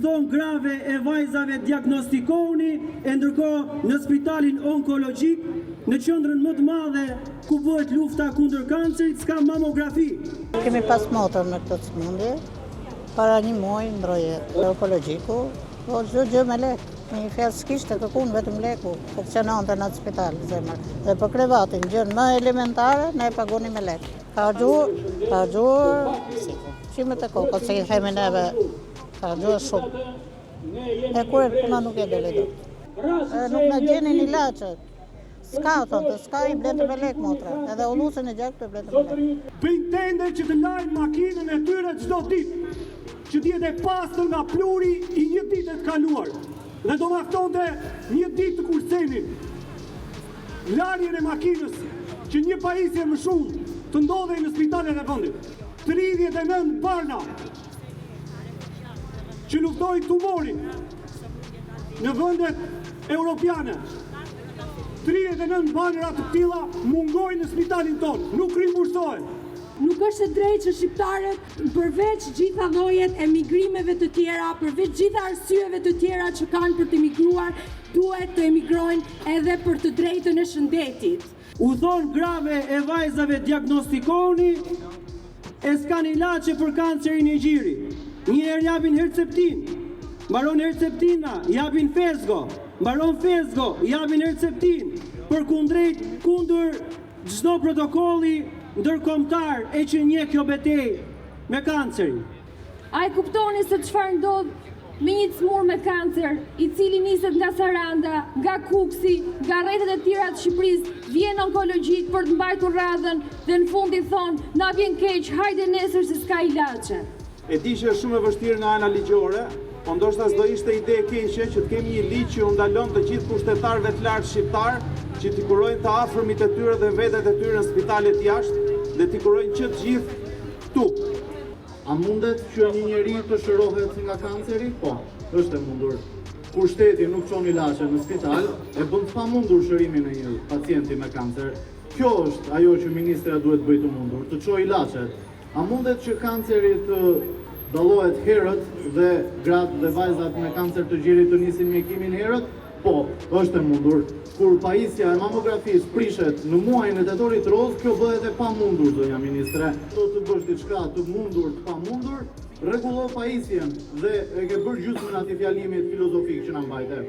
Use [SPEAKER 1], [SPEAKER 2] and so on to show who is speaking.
[SPEAKER 1] thonë grave e vajzave diagnostikoni, e ndërkohë në spitalin onkologjik, në qendrën më të madhe ku bëhet lufta kundër kancerit, s'ka mamografi.
[SPEAKER 2] Kemi pas motor në këtë sëmundje, para një muaji ndroje onkologjiku, po çdo gjë me lek. Një fjalë s'kishte kërkun vetëm leku, funksionante në atë spital, zemër. Dhe për krevatin, gjën më elementare, ne pagoni me lek. Ka gjuar, qimet e kokës, se i themi neve, ka gjuar shumë. E kur e puna nuk e dele do. Nuk në gjenin ilaqet. S'ka, thonë, s'ka i bletë me lek, motra. Edhe ullusën e gjak të bletë me lek.
[SPEAKER 1] Bëjnë tende që të lajnë makinën e tyre çdo ditë, që t'jetë e pastër nga pluri i një ditë të kaluar. Dhe do maftonte një ditë të kursenit. Larjen e makinës që një pajisje më shumë të ndodhej në spitalet e vendit. 39 barna që luftojnë tumorin në vendet europiane. 39 banera të tilla mungojnë në spitalin tonë, nuk rimbursohen.
[SPEAKER 3] Nuk është e drejtë që shqiptarët, përveç gjitha llojet e migrimeve të tjera, përveç gjitha arsyeve të tjera që kanë për të emigruar, duhet të emigrojnë edhe për të drejtën e shëndetit. U thonë grave e vajzave diagnostikoni, e s'kan ilaçe për kancerin e gjiri. Një herë japin Herceptin, mbaron Herceptina, japin Fesgo, mbaron Fesgo, japin Herceptin, për kundër çdo protokolli ndërkombëtar e që njeh kjo betejë me kancerin.
[SPEAKER 4] A e kuptoni se çfarë ndodh me një cmur me kancer, i cili niset nga Saranda, nga Kuksi, nga rrethet e tjera të Shqipërisë, vjen onkologjik për të mbajtur radhën dhe në fund i thonë, na vjen keq, hajde nesër se s'ka ilaçe.
[SPEAKER 5] E di që është shumë e vështirë nga ana ligjore, po ndoshta s'do ishte ide e keqe që të kemi një ligj që u ndalon të gjithë kushtetarëve të lartë shqiptar që t'i kurojnë të afërmit e tyre dhe vetet e tyre në spitalet jashtë dhe t'i kurojnë që të gjithë këtu.
[SPEAKER 6] A mundet që një njeri të shërohet nga kanceri? Po, është e mundur. Kur shteti nuk çon ilaçe në spital, e bën të pamundur shërimin e një pacienti me kancer. Kjo është ajo që ministra duhet bëjë të mundur, të çojë ilaçet. A mundet që kanceri të dallohet herët dhe gratë dhe vajzat me kancer të gjirit të nisin mjekimin herët? Po, është e mundur. Kur pajisja e mamografisë prishet në muajin e tetorit roz, kjo bëhet e pamundur, zonja ministre. Do të bësh diçka të mundur, të pamundur, rregullo pajisjen dhe e ke bërë gjysmën atij fjalimit filozofik që na mbajte.